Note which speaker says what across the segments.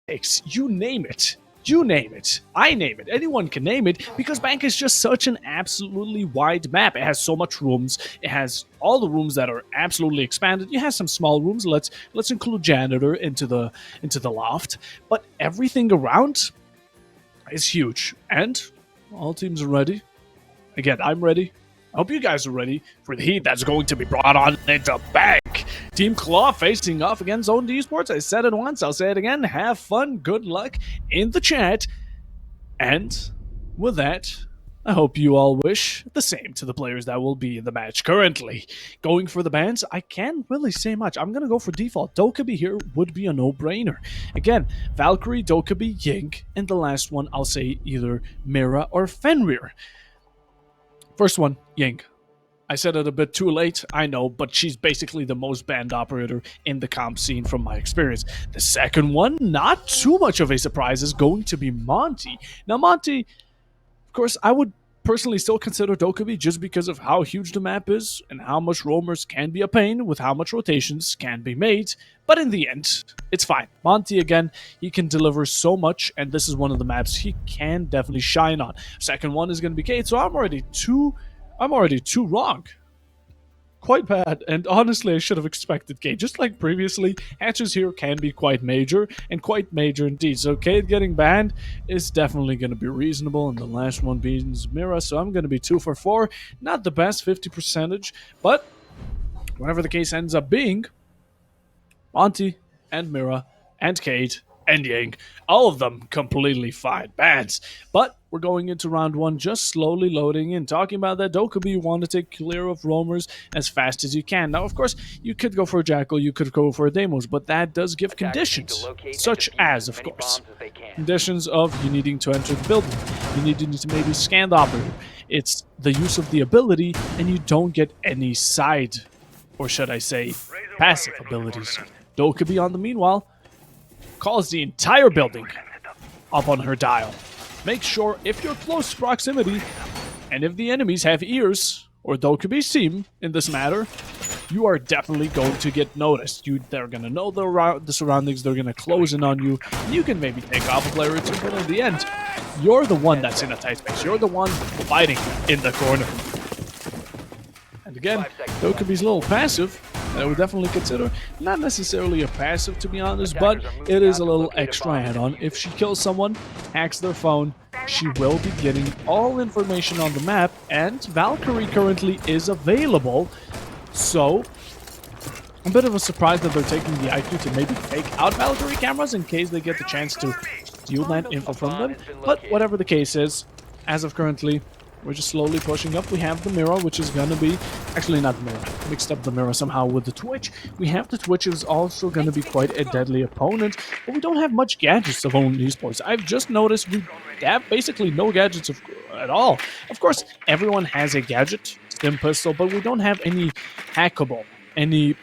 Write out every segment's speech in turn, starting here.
Speaker 1: X, you name it. You name it. I name it. Anyone can name it because Bank is just such an absolutely wide map. It has so much rooms. It has all the rooms that are absolutely expanded. You have some small rooms. Let's include janitor into the loft. But everything around is huge. And all teams are ready. Again, I'm ready. I hope you guys are ready for the heat that's going to be brought on into Bank. Team ClaW facing off against Zone Esports. I said it once, I'll say it again. Have fun, good luck in the chat. And with that, I hope you all wish the same to the players that will be in the match currently. Going for the bans, I can't really say much. I'm going to go for default. Dokkaebi here would be a no-brainer. Again, Valkyrie, Dokkaebi, Ying, and the last one, I'll say either Mira or Fenrir. First one, Ying. I said it a bit too late, I know, but she's basically the most banned operator in the comp scene from my experience. The second one, not too much of a surprise, is going to be Monty. Now, Monty, of course, I would personally still consider Dokkaebi just because of how huge the map is and how much roamers can be a pain with how much rotations can be made. But in the end, it's fine. Monty, again, he can deliver so much, and this is one of the maps he can definitely shine on. Second one is going to be Kate, so I'm already two wrong. Quite bad, and honestly, I should have expected Kate. Just like previously, hatches here can be quite major, and quite major indeed. So Kate getting banned is definitely going to be reasonable, and the last one being Mira, so I'm going to be 2 for 4. Not the best 50%, but whatever the case ends up being, Monty and Mira and Kate and Ying, all of them completely fine bans. But we're going into round one, just slowly loading in. Talking about that, Dokkaebi, you want to take clear of roamers as fast as you can. Now, of course, you could go for a Jackal, you could go for a Deimos, but that does give conditions, such as, of course, conditions of you needing to enter the building, you needing to maybe scan the operator. It's the use of the ability, and you don't get any side, or should I say, passive abilities. Dokkaebi, on the meanwhile, calls the entire building up on her dial. Make sure if you're close proximity, and if the enemies have ears, or Dokkaebi's team in this matter, you are definitely going to get noticed. They're going to know the surroundings, they're going to close in on you, and you can maybe take off a player or two, but in the end, you're the one that's in a tight space. You're the one fighting in the corner. And again, Dokkaebi's a little passive. I would definitely consider not necessarily a passive, to be honest, but it is a little extra add-on. If she kills someone, hacks their phone, she will be getting all information on the map, and Valkyrie currently is available. So, a bit of a surprise that they're taking the IQ to maybe take out Valkyrie cameras in case they get the chance to steal that info from them. But whatever the case is, as of currently, we're just slowly pushing up. We have the Mira, which is going to be... Actually, not the Mira. Mixed up the Mira somehow with the Twitch. We have the Twitch, who's also going to be quite a deadly opponent. But we don't have much gadgets of own esports. I've just noticed we have basically no gadgets at all. Of course, everyone has a gadget, stim pistol, but we don't have any hackable, any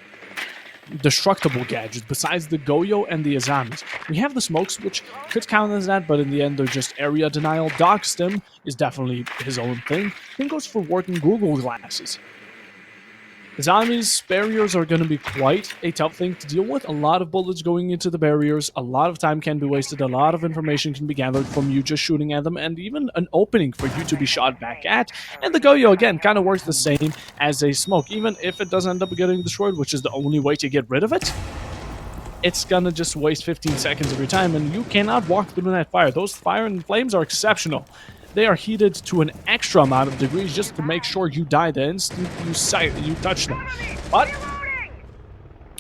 Speaker 1: destructible gadgets besides the Goyo and the Azamis. We have the smokes, which could count as that, but in the end they're just area denial. Doc Stim is definitely his own thing. Then goes for working Google glasses. Azamis barriers are going to be quite a tough thing to deal with. A lot of bullets going into the barriers, a lot of time can be wasted, a lot of information can be gathered from you just shooting at them, and even an opening for you to be shot back at. And the Goyo, again, kind of works the same as a smoke. Even if it does end up getting destroyed, which is the only way to get rid of it, it's gonna just waste 15 seconds of your time, and you cannot walk through that fire. Those fire and flames are exceptional. They are heated to an extra amount of degrees just to make sure you die the instant you touch them. But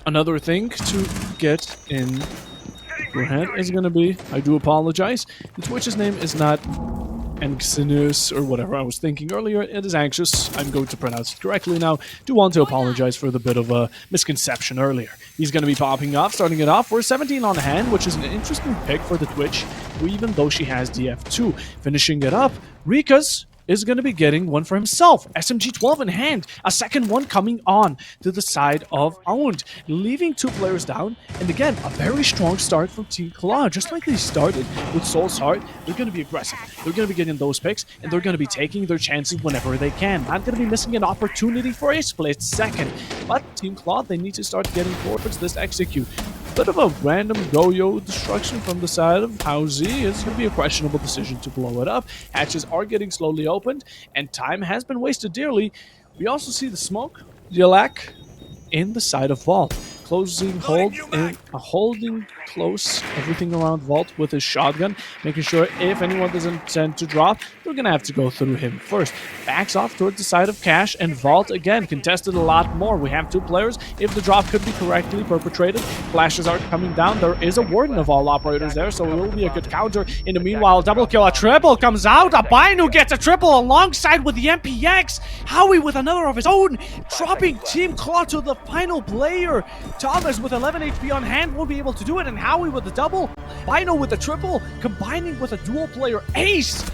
Speaker 1: another thing to get in your head is going to be, I do apologize, the Twitch's name is not Anxinus or whatever I was thinking earlier. It is Anxious. I'm going to pronounce it correctly now. Do want to apologize for the bit of a misconception earlier. He's going to be popping off, starting it off. We're 17 on hand, which is an interesting pick for the Twitch, even though she has DF2. Finishing it up, Rika's is going to be getting one for himself. SMG-12 in hand. A second one coming on to the side of Owned, leaving 2 players down. And again, a very strong start from Team ClaW. Just like they started with Soul's Heart, they're going to be aggressive. They're going to be getting those picks, and they're going to be taking their chances whenever they can. Not going to be missing an opportunity for a split second. But Team ClaW, they need to start getting towards this execute. Bit of a random go-yo destruction from the side of Housie. It's going to be a questionable decision to blow it up. Hatches are getting slowly opened, and time has been wasted dearly. We also see the smoke, Yelak, in the side of Vault. Closing hold and holding close everything around Vault with his shotgun, making sure if anyone doesn't intend to drop, they're gonna have to go through him first. Backs off towards the side of Cash, and Vault again contested a lot more. We have two players. If the drop could be correctly perpetrated, flashes are coming down. There is a warden of all operators there, so it will be a good counter. In the meanwhile, double kill, a triple comes out. Abinu gets a triple alongside with the MPX. Howie with another of his own, dropping Team ClaW to the final player. Thomas with 11 HP on hand won't be able to do it, and Howie with the double, Bino with the triple, combining with a dual player ace,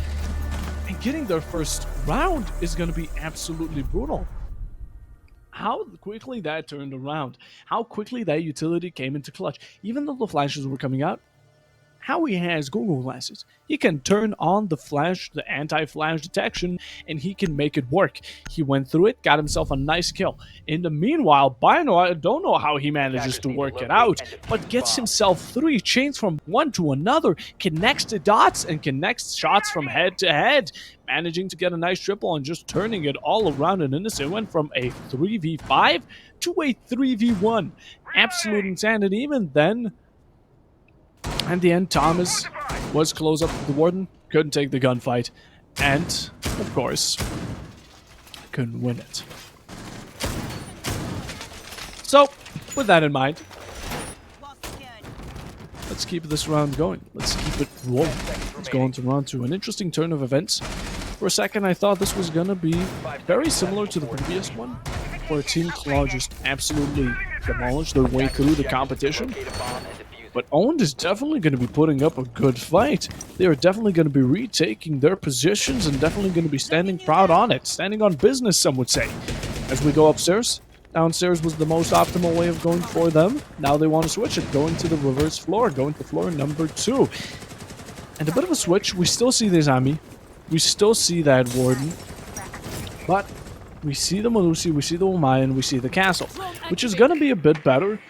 Speaker 1: and getting their first round is going to be absolutely brutal. How quickly that turned around, how quickly that utility came into clutch. Even though the flashes were coming out, Howie has Google glasses. He can turn on the flash, the anti-flash detection, and he can make it work. He went through it, got himself a nice kill. In the meanwhile, Bino, I don't know how he manages to work it out, but gets himself 3 chains from one to another, connects the dots, and connects shots from head to head, managing to get a nice triple and just turning it all around. And Innocent went from a 3v5 to a 3v1. Absolute insanity. Even then, at the end, Thomas was close up to the warden, couldn't take the gunfight, and, of course, couldn't win it. So, with that in mind, let's keep this round going. Let's keep it rolling. Let's go on to round 2. An interesting turn of events. For a second, I thought this was going to be very similar to the previous one, where Team ClaW just absolutely demolished their way through the competition. But Owned is definitely going to be putting up a good fight. They are definitely going to be retaking their positions and definitely going to be standing proud on it. Standing on business, some would say. As we go upstairs, downstairs was the most optimal way of going for them. Now they want to switch it, going to the reverse floor, going to floor number 2. And a bit of a switch. We still see the Zami. We still see that Warden. But we see the Malusi, we see the Umayan, we see the Castle. Which is going to be a bit better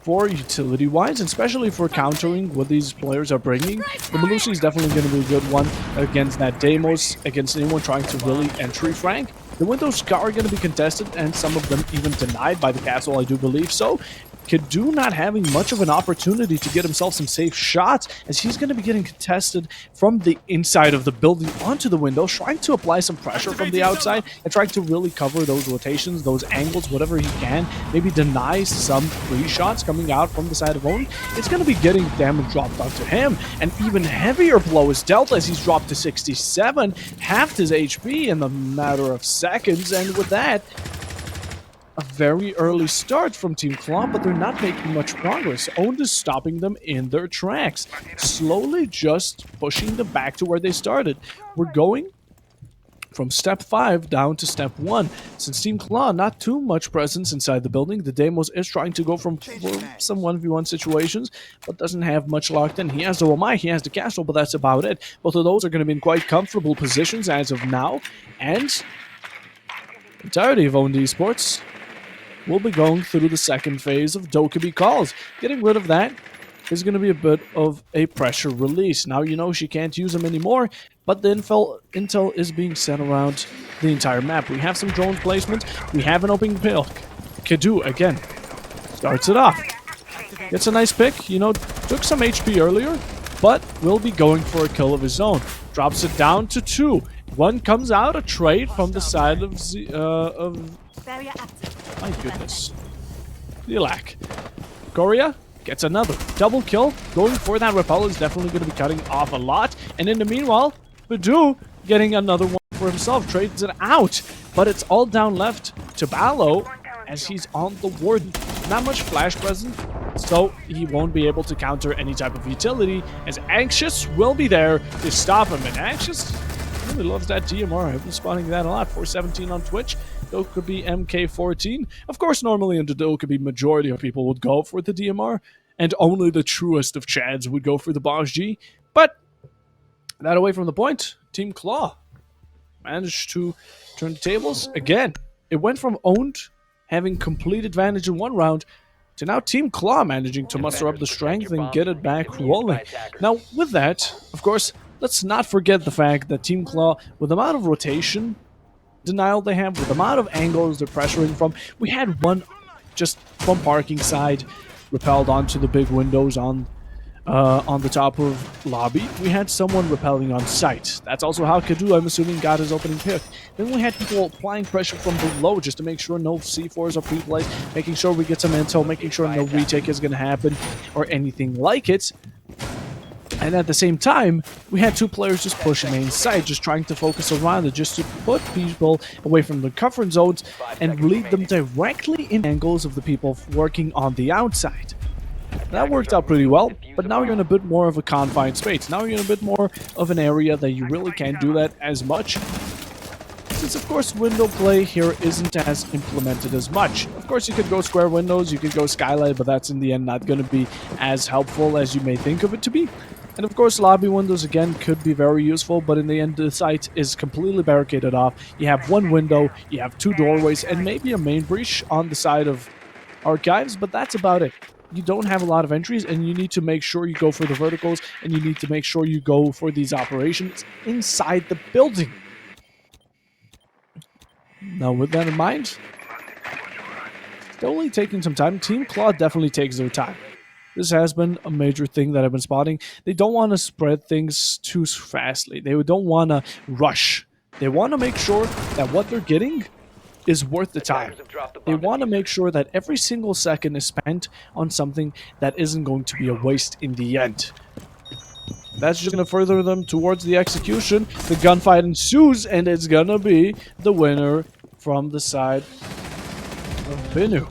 Speaker 1: for utility-wise, especially for countering what these players are bringing. The Malusi is definitely going to be a good one against that Deimos, against anyone trying to really entry frank. The Windows are going to be contested, and some of them even denied by the Castle, I do believe so. Kadu not having much of an opportunity to get himself some safe shots, as he's going to be getting contested from the inside of the building onto the window, trying to apply some pressure from the outside and trying to really cover those rotations, those angles, whatever he can. Maybe deny some free shots coming out from the side of Oni. It's going to be getting damage dropped onto him. An even heavier blow is dealt as he's dropped to 67, halved his HP in a matter of seconds, and with that, a very early start from Team ClaW, but they're not making much progress. Owned is stopping them in their tracks, slowly just pushing them back to where they started. We're going from step 5 down to step 1. Since Team ClaW, not too much presence inside the building. The Deimos is trying to go for some 1v1 situations, but doesn't have much locked in. He has the Wamai, he has the Castle, but that's about it. Both of those are going to be in quite comfortable positions as of now, and the entirety of Owned Esports we'll be going through the second phase of Dokkaebi calls. Getting rid of that is going to be a bit of a pressure release. Now you know she can't use them anymore, but the intel is being sent around the entire map. We have some drone placement. We have an open pill. Kadu, again, starts it off. Gets a nice pick. You know, took some HP earlier, but will be going for a kill of his own. Drops it down to 2. One comes out, a trade from the side of my goodness. Lilac. Korea gets another double kill. Going for that repel is definitely going to be cutting off a lot. And in the meanwhile, Badu getting another one for himself. Trades it out. But it's all down left to Ballo as he's on the Warden. Not much flash present, so he won't be able to counter any type of utility, as Anxious will be there to stop him. And Anxious really loves that DMR. I've been spotting that a lot. 417 on Twitch. Dokkaebi MK14. Of course, normally in the Dokkaebi, majority of people would go for the DMR, and only the truest of Chads would go for the Bosch G. But that away from the point, Team ClaW managed to turn the tables again. It went from Owned having complete advantage in one round to now Team ClaW managing to muster up the strength and get it back rolling. Now, with that, of course, let's not forget the fact that Team ClaW, with the amount of rotation denial they have, with the amount of angles they're pressuring from, we had one just from parking side repelled onto the big windows on the top of lobby. We had someone repelling on site. That's also how ClaW, I'm assuming, got his opening pick. Then we had people applying pressure from below just to make sure no C4s are pre-placed, making sure we get some intel, making sure no retake is going to happen or anything like it. And at the same time, we had two players just pushing main side, just trying to focus around it, just to put people away from the comfort zones and lead them directly in angles of the people working on the outside. That worked out pretty well, but now you're in a bit more of a confined space. Now you're in a bit more of an area that you really can't do that as much. Since, of course, window play here isn't as implemented as much. Of course, you could go square windows, you could go skylight, but that's in the end not going to be as helpful as you may think of it to be. And of course, lobby windows, again, could be very useful, but in the end, the site is completely barricaded off. You have one window, you have two doorways, and maybe a main breach on the side of archives, but that's about it. You don't have a lot of entries, and you need to make sure you go for the verticals, and you need to make sure you go for these operations inside the building. Now, with that in mind, they're only taking some time. Team ClaW definitely takes their time. This has been a major thing that I've been spotting. They don't want to spread things too fastly. They don't want to rush. They want to make sure that what they're getting is worth the time. They want to make sure that every single second is spent on something that isn't going to be a waste in the end. That's just going to further them towards the execution. The gunfight ensues, and it's going to be the winner from the side of Binu.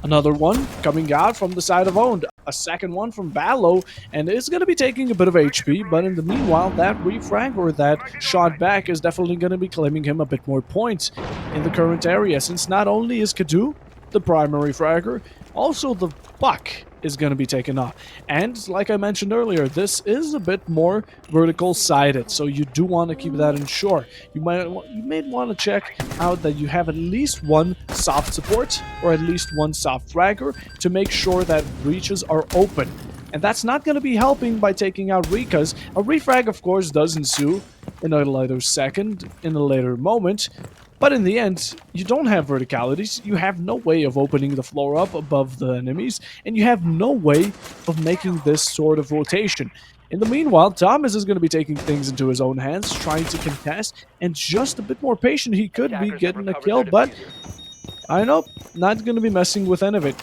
Speaker 1: Another one coming out from the side of Owned. A second one from Ballo, and it's going to be taking a bit of HP, but in the meanwhile, that refrag or that shot back is definitely going to be claiming him a bit more points in the current area, since not only is ClaW the primary fragger, also the Buck is going to be taken off. And like I mentioned earlier, this is a bit more vertical sided, so you do want to keep that in shore. You may want to check out that you have at least one soft support or at least one soft fragger to make sure that breaches are open. And that's not going to be helping by taking out Rikas. A refrag, of course, does ensue in a later second, in a later moment. But in the end, you don't have verticalities, you have no way of opening the floor up above the enemies, and you have no way of making this sort of rotation. In the meanwhile, Thomas is going to be taking things into his own hands, trying to contest, and just a bit more patient, he could be getting a kill, but I know, not going to be messing with any of it.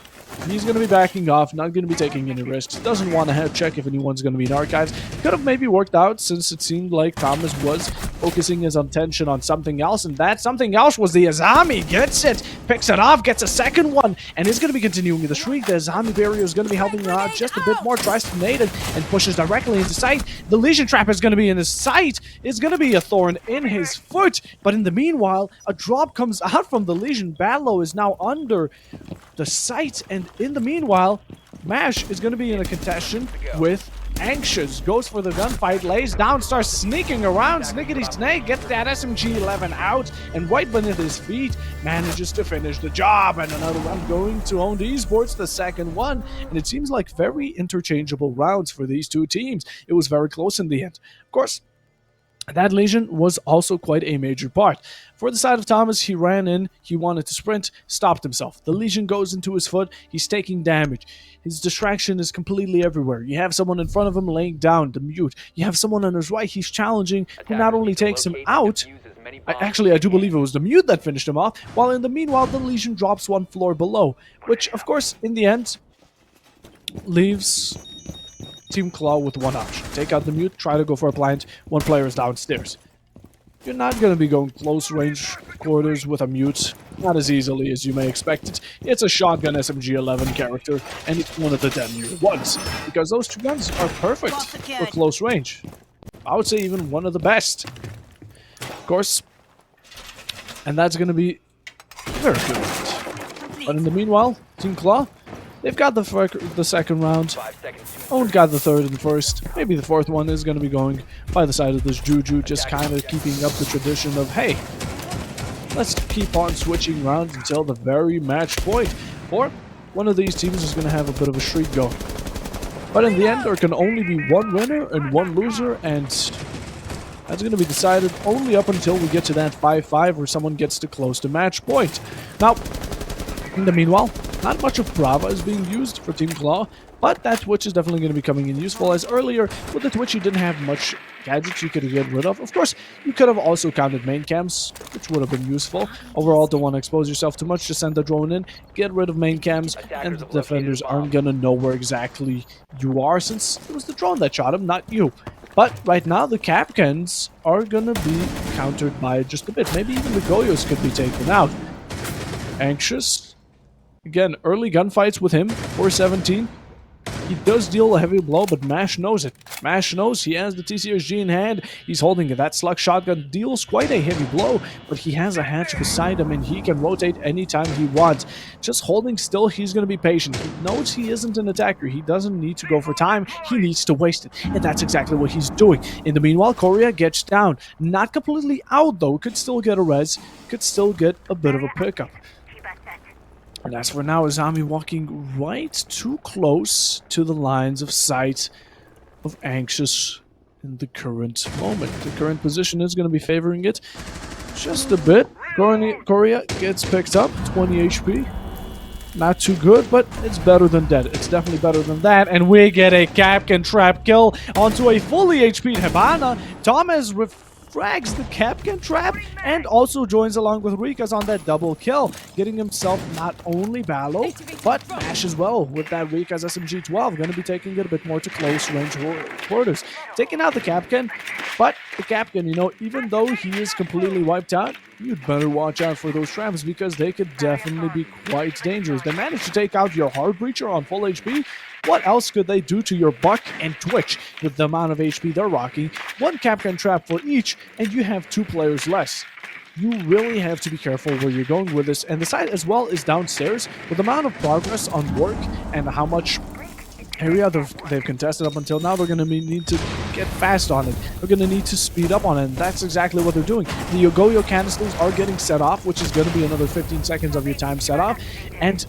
Speaker 1: He's going to be backing off, not going to be taking any risks. Doesn't want to check if anyone's going to be in archives. Could have maybe worked out since it seemed like Thomas was focusing his attention on something else, and that something else was the Azami. Gets it, picks it off, gets a second one, and is going to be continuing the shriek. The Azami barrier is going to be helping him out just a bit more, tries to nade it, and pushes directly into sight. The Legion Trap is going to be in his sight. It's going to be a thorn in his foot, but in the meanwhile, a drop comes out from the Legion. Ballo is now under the sight, and in the meanwhile, Mash is going to be in a contention with Anxious. Goes for the gunfight, lays down, starts sneaking around. Snickety Snake gets that SMG-11 out, and right beneath his feet, manages to finish the job. And another one going to Owned Esports, the second one. And it seems like very interchangeable rounds for these two teams. It was very close in the end. Of course, that Legion was also quite a major part. For the side of Thomas, he ran in, he wanted to sprint, stopped himself. The Legion goes into his foot, he's taking damage. His distraction is completely everywhere. You have someone in front of him laying down, the mute. You have someone on his right, he's challenging, who not only takes him out, I do believe it was the mute that finished him off, while in the meanwhile, the Legion drops one floor below, which, of course, in the end, leaves Team ClaW with one option. Take out the mute, try to go for a plant, one player is downstairs. You're not going to be going close range quarters with a mute, not as easily as you may expect it. It's a shotgun SMG-11 character, and it's one of the deadlier ones, because those two guns are perfect for close range. I would say even one of the best. Of course, and that's going to be very good. But in the meanwhile, Team ClaW, they've got the second round. Owned got the third and first. Maybe the fourth one is going to be going by the side of this Juju, just kind of keeping up the tradition of, hey, let's keep on switching rounds until the very match point. Or one of these teams is going to have a bit of a streak going. But in the end, there can only be one winner and one loser, and that's going to be decided only up until we get to that 5-5 where someone gets to close the match point. Now, in the meanwhile, not much of Brava is being used for Team ClaW, but that Twitch is definitely going to be coming in useful, as earlier with the Twitch you didn't have much gadgets you could get rid of. Of course, you could have also counted main cams, which would have been useful. Overall, don't want to expose yourself too much, just send the drone in, get rid of main cams, and the defenders aren't going to know where exactly you are, since it was the drone that shot him, not you. But right now, the Capcans are going to be countered by just a bit. Maybe even the Goyos could be taken out. Anxious. Again, early gunfights with him, 417. He does deal a heavy blow, but Mash knows it. Mash knows he has the TCSG in hand. He's holding it. That slug shotgun deals quite a heavy blow, but he has a hatch beside him, and he can rotate anytime he wants. Just holding still, he's going to be patient. He knows he isn't an attacker. He doesn't need to go for time. He needs to waste it, and that's exactly what he's doing. In the meanwhile, Korea gets down. Not completely out, though. Could still get a res. Could still get a bit of a pickup. And as for now, Azami walking right too close to the lines of sight of Anxious in the current moment. The current position is going to be favoring it just a bit. Korea gets picked up, 20 HP. Not too good, but it's better than dead. It's definitely better than that. And we get a Capcan trap kill onto a fully HP'd Hibana. Thomas frags the Capcan trap and also joins along with Rikas on that double kill, getting himself not only Ballo, but Mash as well with that Rikas SMG-12. Going to be taking it a bit more to close range quarters. Taking out the Capcan, but the Capcan, you know, even though he is completely wiped out, you'd better watch out for those traps because they could definitely be quite dangerous. They managed to take out your Hard Breacher on full HP. What else could they do to your Buck and Twitch with the amount of HP they're rocking? One Capcan trap for each, and you have 2 players less. You really have to be careful where you're going with this. And the site as well is downstairs. With the amount of progress on work and how much area they've contested up until now, they're going to need to get fast on it. They're going to need to speed up on it, and that's exactly what they're doing. The Yogoyo canisters are getting set off, which is going to be another 15 seconds of your time set off. And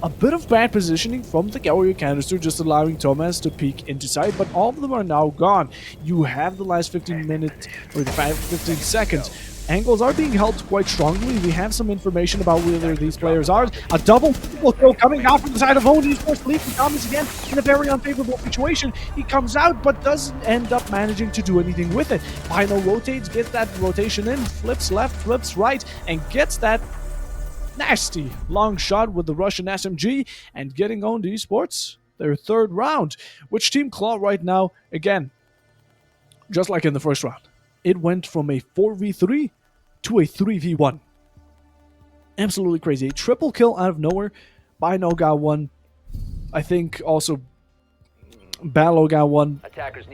Speaker 1: a bit of bad positioning from the Goyo canister, just allowing Thomas to peek into sight, but all of them are now gone. You have the last 15 minutes, or the 15 seconds. Angles are being held quite strongly. We have some information about whether these players are. A double kill coming out from the side of Own Esports, leaving Thomas again in a very unfavorable situation. He comes out, but doesn't end up managing to do anything with it. Final rotates, gets that rotation in, flips left, flips right, and gets that nasty long shot with the Russian SMG, and getting on to Esports their 3rd round. Which Team ClaW right now, again, just like in the first round, it went from a 4v3 to a 3v1. Absolutely crazy. A triple kill out of nowhere. Bino got one. I think also Ballo got one.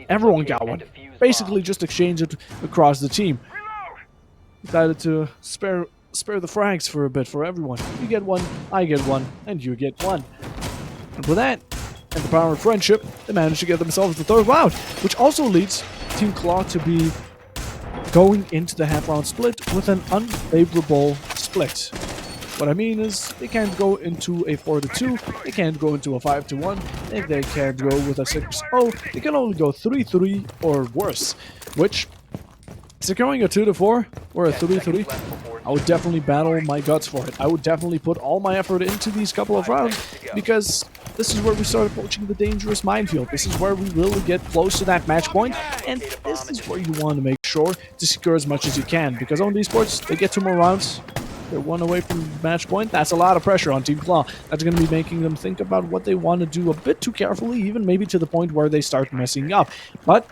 Speaker 1: Everyone got one. Basically just exchange it across the team. Decided to spare the frags for a bit for everyone. You get one, I get one, and you get one. And with that, and the power of friendship, they managed to get themselves the 3rd round, which also leads Team ClaW to be going into the half-round split with an unfavorable split. What I mean is, they can't go into a 4-2, they can't go into a 5-1, and they can't go with a 6-0, they can only go 3-3 or worse, which, securing a 2-4 or a 3-3, I would definitely battle my guts for it. I would definitely put all my effort into these couple of rounds, because this is where we start approaching the dangerous minefield. This is where we really get close to that match point, and this is where you want to make sure to secure as much as you can, because on Esports, they get 2 more rounds. They're 1 away from match point. That's a lot of pressure on Team ClaW. That's going to be making them think about what they want to do a bit too carefully, even maybe to the point where they start messing up. But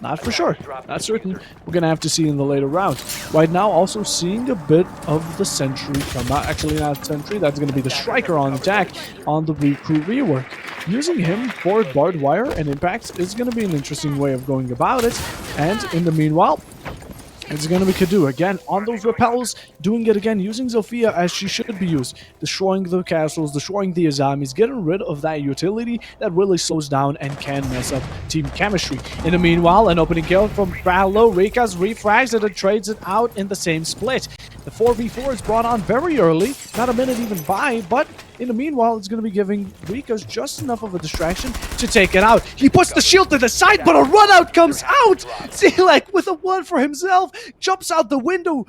Speaker 1: not for sure. Not certain. We're going to have to see in the later rounds. Right now, also seeing a bit of the Sentry come out. Actually, not Sentry. That's going to be the Striker on attack on the Recruit rework. Using him for barbed wire and impact is going to be an interesting way of going about it. And in the meanwhile, it's going to be Kadu again on those repels, doing it again, using Zofia as she should be used, destroying the castles, destroying the Azamis, getting rid of that utility that really slows down and can mess up team chemistry. In the meanwhile, an opening kill from Ballo. Rikas refrags it and trades it out in the same split. The 4v4 is brought on very early, not a minute even by, but in the meanwhile, it's going to be giving Rikas just enough of a distraction to take it out. He puts the shield to the side, but a run out comes out! Selec with a one for himself, jumps out the window.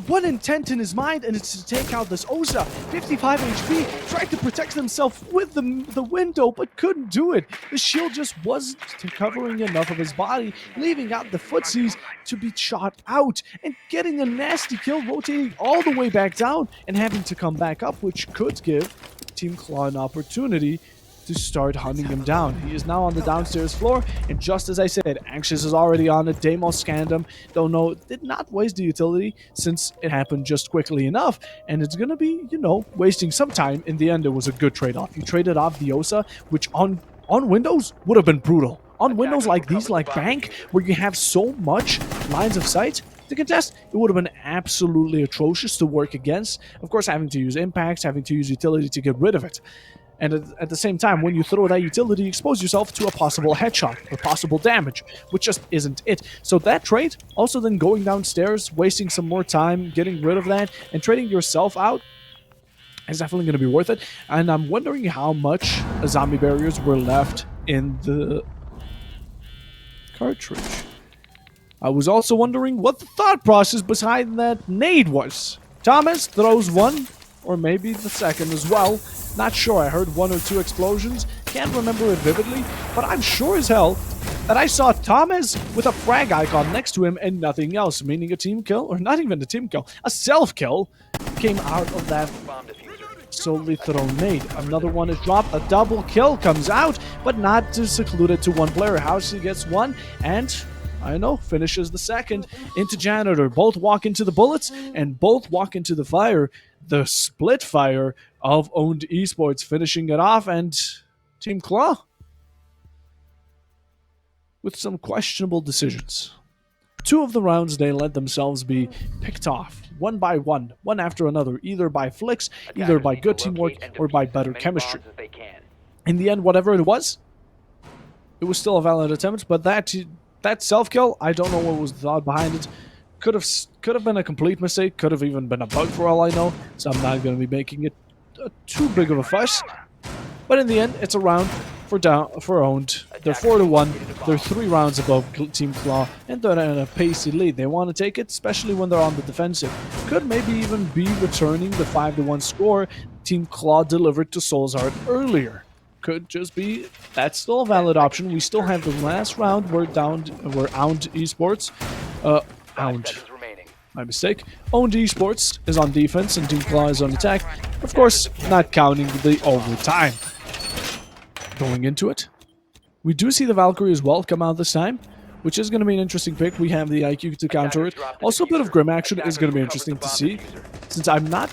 Speaker 1: One intent in his mind, and it's to take out this Osa. 55 HP, tried to protect himself with the window, but couldn't do it. The shield just wasn't covering enough of his body, leaving out the footsies to be shot out, and getting a nasty kill, rotating all the way back down, and having to come back up, which could give Team ClaW an opportunity to start hunting him down. He is now on the downstairs floor, and just as I said, Anxious is already on it. Deimos scanned him. Don't know, did not waste the utility since it happened just quickly enough, and it's gonna be, you know, wasting some time. In the end, it was a good trade-off. You traded off the Osa, which on Windows would have been brutal. On Windows like these, like Bank, where you have so much lines of sight to contest, it would have been absolutely atrocious to work against. Of course, having to use impacts, having to use utility to get rid of it. And at the same time, when you throw that utility, you expose yourself to a possible headshot or possible damage, which just isn't it. So that trade, also then going downstairs, wasting some more time, getting rid of that, and trading yourself out is definitely going to be worth it. And I'm wondering how much zombie barriers were left in the cartridge. I was also wondering what the thought process behind that nade was. Thomas throws one, or maybe the second as well. Not sure, I heard one or two explosions, can't remember it vividly, but I'm sure as hell that I saw Thomas with a frag icon next to him and nothing else, meaning a team kill, or not even a team kill, a self-kill came out of that solely thrown nade. Another one is dropped, a double kill comes out, but not to seclude it to one player. Housey gets one, and I know, finishes the second into Janitor. Both walk into the bullets, and both walk into the fire. The split fire of Owned Esports finishing it off, and Team ClaW with some questionable decisions. Two of the rounds, they let themselves be picked off, one by one after another, either by flicks, either by good teamwork, or by better chemistry. In the end, whatever it was still a valid attempt, but that self-kill, I don't know what was the thought behind it. Could have been a complete mistake, could have even been a bug for all I know, so I'm not going to be making it too big of a fuss. But in the end, it's a round for Owned. They're 4-1, they're 3 rounds above Team ClaW, and they're in a pacey lead. They want to take it, especially when they're on the defensive. Could maybe even be returning the 5-1 score Team ClaW delivered to Soulsheart earlier. Could just be, that's still a valid option. We still have the last round, we're Owned Esports. My mistake. Owned Esports is on defense and Team ClaW is on attack. Of course, not counting the overtime. Going into it, we do see the Valkyrie as well come out this time, which is going to be an interesting pick. We have the IQ to counter it. Also, a bit of Grim action is going to be interesting to see, since I'm not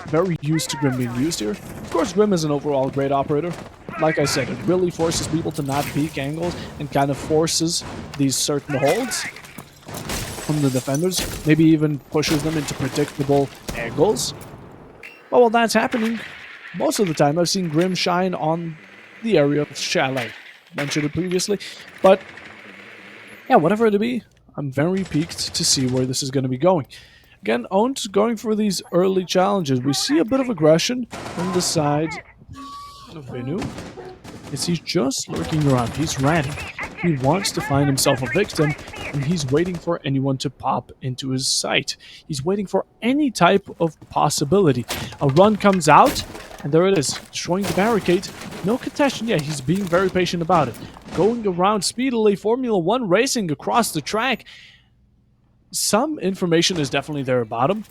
Speaker 1: very used to Grim being used here. Of course, Grim is an overall great operator. Like I said, it really forces people to not peek angles and kind of forces these certain holds from the defenders, maybe even pushes them into predictable angles. But while that's happening, most of the time I've seen Grim shine on the area of Chalet. Mentioned it previously, but yeah, whatever it be, I'm very piqued to see where this is going to be going. Again, Owned going for these early challenges. We see a bit of aggression from the side of Venu. He's just lurking around. He's ready. He wants to find himself a victim, and he's waiting for anyone to pop into his sight. He's waiting for any type of possibility. A run comes out, and there it is, destroying the barricade. No contention yet. He's being very patient about it. Going around speedily, Formula 1 racing across the track. Some information is definitely there about him,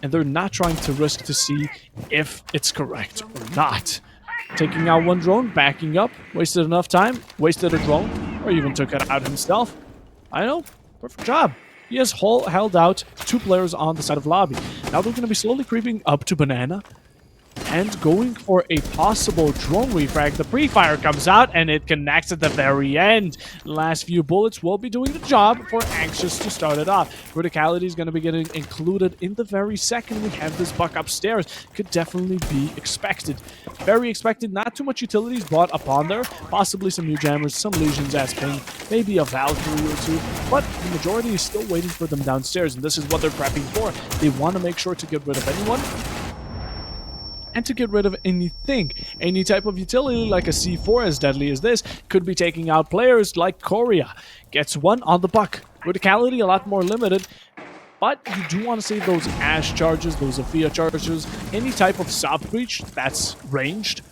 Speaker 1: and they're not trying to risk to see if it's correct or not. Taking out one drone, backing up, wasted enough time, wasted a drone, or even took it out himself. I know, perfect job. He has held out 2 players on the side of lobby. Now they're going to be slowly creeping up to Banana. and going for a possible drone refrag. The pre-fire comes out and it connects at the very end. The last few bullets will be doing the job for Anxious to start it off. Verticality is going to be getting included in the very second we have this buck upstairs. Could definitely be expected. Very expected. Not too much utilities brought upon there. Possibly some new jammers, some legions as ping, maybe a Valkyrie or two. But the majority is still waiting for them downstairs, and this is what they're prepping for. They want to make sure to get rid of anyone and to get rid of anything. Any type of utility like a C4 as deadly as this could be taking out players like Korea. Gets one on the buck. Verticality a lot more limited, but you do want to save those Ash charges, those Aphia charges, any type of soft breach that's ranged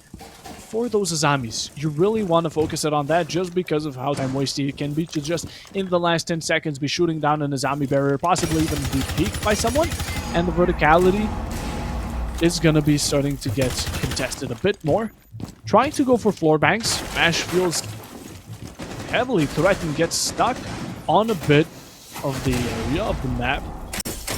Speaker 1: for those Azamis. You really want to focus it on that just because of how time wasty it can be to just in the last 10 seconds be shooting down an Azami barrier, possibly even be peeked by someone, and the verticality is going to be starting to get contested a bit more. Trying to go for floor banks. Mash feels heavily threatened, gets stuck on a bit of the area of the map.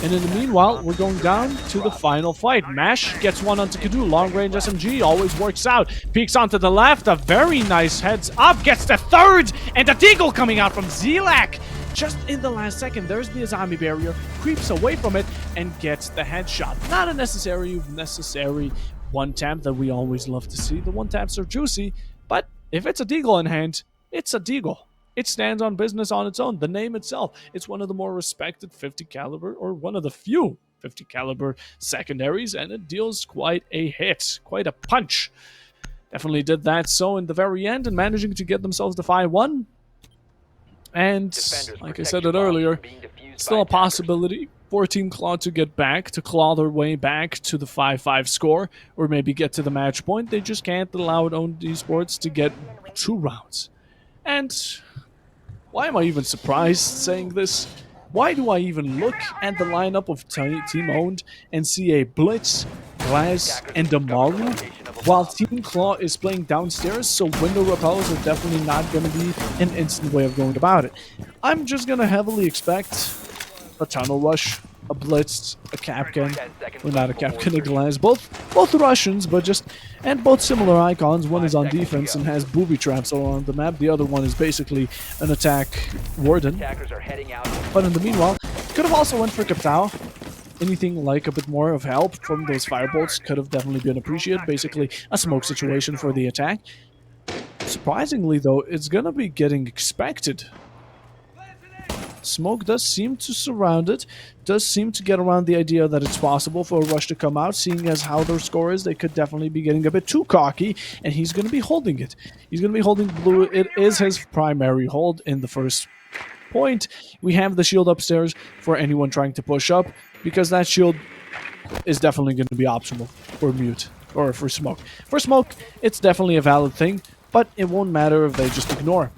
Speaker 1: And in the meanwhile, we're going down to the final fight. Mash gets one onto Kadu. Long range SMG always works out. Peeks onto the left. A very nice heads up. Gets the third. And a deagle coming out from Zelak. Just in the last second, there's the Azami barrier. Creeps away from it and gets the headshot. Not a necessary one tap that we always love to see. The one taps are juicy. But if it's a deagle in hand, it's a deagle. It stands on business on its own. The name itself, it's one of the more respected 50 caliber, or one of the few 50 caliber secondaries, and it deals quite a hit, quite a punch. Definitely did that so in the very end, and managing to get themselves the 5-1. And like I said it earlier, still a possibility for Team ClaW to get back, to claw their way back to the 5-5 score, or maybe get to the match point. They just can't allow Owned Esports to get 2 rounds. And why am I even surprised saying this? Why do I even look at the lineup of Team Owned and see a Blitz, Glass, and Amaru, while Team ClaW is playing downstairs, so window repels are definitely not going to be an instant way of going about it. I'm just going to heavily expect a Tunnel Rush, a Blitz, a Kapkan, well, not a Kapkan, a Glass, both Russians, but just, and both similar icons. One is on defense and has booby traps all around the map. The other one is basically an attack warden. But in the meanwhile, could have also went for Kaptao. Anything like a bit more of help from those firebolts could have definitely been appreciated. Basically, a smoke situation for the attack. Surprisingly, though, it's gonna be getting expected. Smoke does seem to surround it, does seem to get around the idea that it's possible for a rush to come out. Seeing as how their score is, they could definitely be getting a bit too cocky, and he's going to be holding it. He's going to be holding blue. It is his primary hold in the first point. We have the shield upstairs for anyone trying to push up, because that shield is definitely going to be optional for Mute, or for Smoke. For Smoke, it's definitely a valid thing, but it won't matter if they just ignore.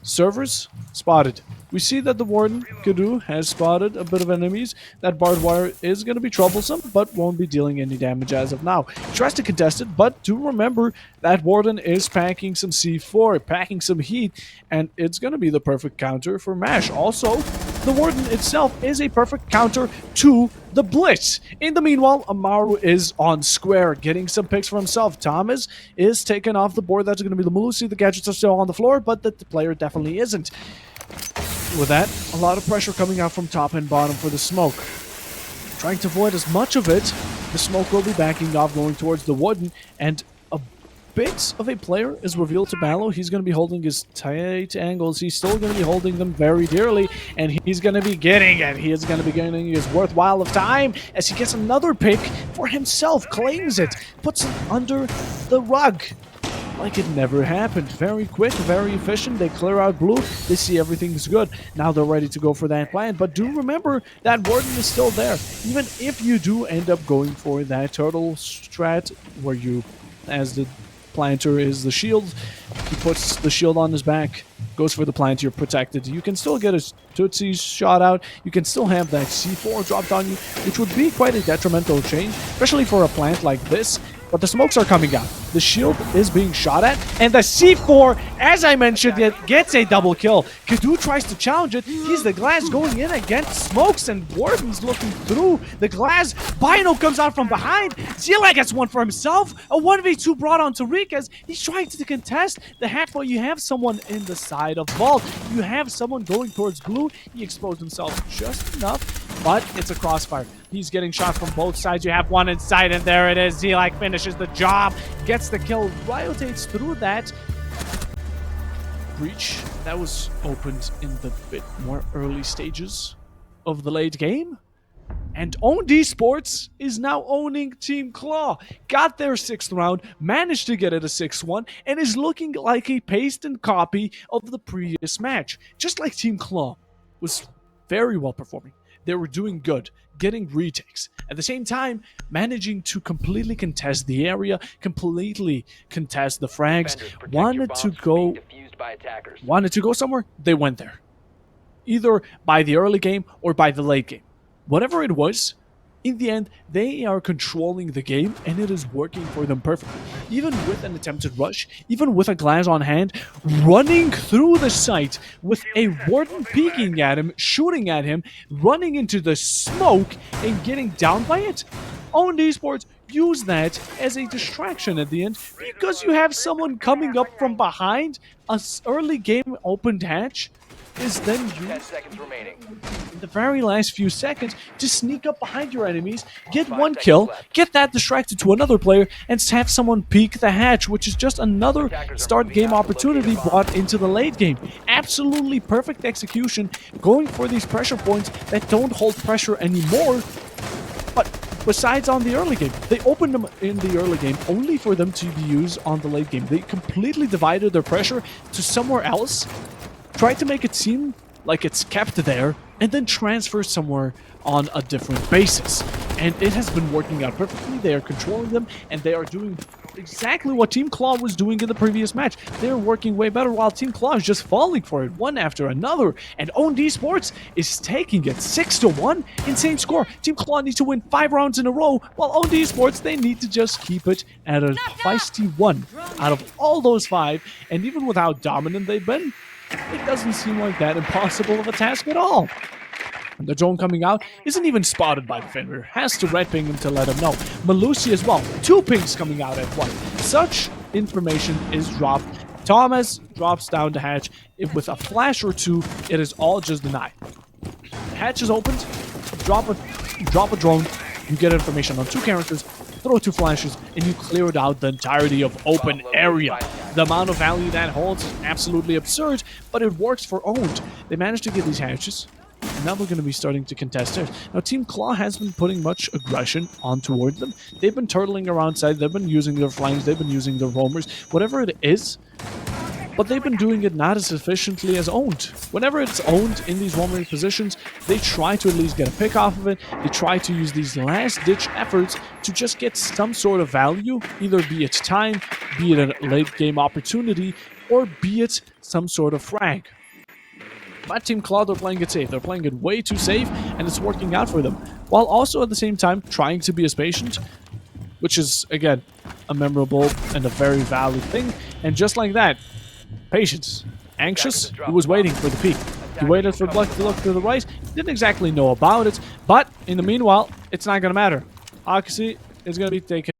Speaker 1: Servers spotted. We see that the Warden, Kadu, has spotted a bit of enemies. That barbed wire is going to be troublesome, but won't be dealing any damage as of now. He tries to contest it, but do remember that Warden is packing some C4, packing some heat, and it's going to be the perfect counter for Mash. Also, the Warden itself is a perfect counter to the Blitz. In the meanwhile, Amaru is on square, getting some picks for himself. Thomas is taken off the board. That's going to be the Melusi. The gadgets are still on the floor, but the player definitely isn't. With that, a lot of pressure coming out from top and bottom for the Smoke. Trying to avoid as much of it, the Smoke will be backing off, going towards the Warden, and a bit of a player is revealed to Mallow. He's going to be holding his tight angles. He's still going to be holding them very dearly, and he's going to be getting it. He is going to be getting his worthwhile of time as he gets another pick for himself, claims it, puts it under the rug. Like it never happened. Very quick, very efficient. They clear out blue. They see everything's good. Now they're ready to go for that plant. But do remember that Warden is still there. Even if you do end up going for that turtle strat, where you, as the planter is the shield, he puts the shield on his back, goes for the plant, you're protected. You can still get a Tootsie shot out. You can still have that C4 dropped on you, which would be quite a detrimental change, especially for a plant like this. but the smokes are coming out. The shield is being shot at, and the C4, as I mentioned, it gets a double kill. ClaW tries to challenge it. He's the glass going in against smokes, and Warden's looking through the glass. Bino comes out from behind. Zila gets one for himself. A 1v2 brought on to Riquez. He's trying to contest the hatch, but you have someone in the side of Vault. You have someone going towards blue. He exposed himself just enough, but it's a crossfire. He's getting shot from both sides. You have one inside, and there it is. Zelak finishes the job, gets the kill, rotates through that breach that was opened in the bit more early stages of the late game. And Owned Esports is now owning Team ClaW. Got their 6th round, managed to get it a 6-1, and is looking like a paste and copy of the previous match. Just like Team ClaW was very well performing. They were doing good, getting retakes. At the same time, managing to completely contest the area, completely contest the frags. Wanted to go somewhere, they went there. Either by the early game or by the late game. Whatever it was, in the end, they are controlling the game, and it is working for them perfectly. Even with an attempted rush, even with a glass on hand, running through the site with a Warden peeking at him, shooting at him, running into the smoke, and getting down by it. Owned Esports use that as a distraction at the end because you have someone coming up from behind. An early game opened hatch is then used in the very last few seconds to sneak up behind your enemies, get one kill, get that distracted to another player, and have someone peek the hatch, which is just another start game opportunity brought into the late game. Absolutely perfect execution, going for these pressure points that don't hold pressure anymore. But besides on the early game, they opened them in the early game only for them to be used on the late game. They completely divided their pressure to somewhere else, tried to make it seem like it's kept there, and then transfer somewhere on a different basis. And it has been working out perfectly. They are controlling them, and they are doing exactly what Team ClaW was doing in the previous match. They're working way better, while Team ClaW is just falling for it one after another. And Owned Esports is taking it 6-1. Insane score. Team ClaW needs to win 5 rounds in a row, while Owned Esports, they need to just keep it at a feisty 1 out of all those 5. And even with how dominant they've been, it doesn't seem like that impossible of a task at all. And the drone coming out isn't even spotted by the Fenrir. Has to red ping him to let him know. Malusi as well. 2 pings coming out at once. Such information is dropped. Thomas drops down the hatch. If with a flash or 2, it is all just denied. The hatch is opened. Drop a drone. You get information on 2 characters. Throw 2 flashes, and you cleared out the entirety of open area. The amount of value that holds is absolutely absurd, but it works for Owned. They managed to get these hatches, and now we're going to be starting to contest theirs. Now, Team ClaW has been putting much aggression on towards them. They've been turtling around side, they've been using their flanks, they've been using their roamers, whatever it is, but they've been doing it not as efficiently as Owned. Whenever it's Owned in these roaming positions, they try to at least get a pick off of it. They try to use these last-ditch efforts to just get some sort of value, either be it time, be it a late-game opportunity, or be it some sort of frag. But Team ClaW, they're playing it safe. They're playing it way too safe, and it's working out for them. While also at the same time trying to be as patient, which is, again, a memorable and a very valid thing. And just like that, patience. Anxious, he was waiting for the peak. He waited for Gluck to look to the right. Didn't exactly know about it, but in the meanwhile, it's not going to matter. Oxy is going to be taken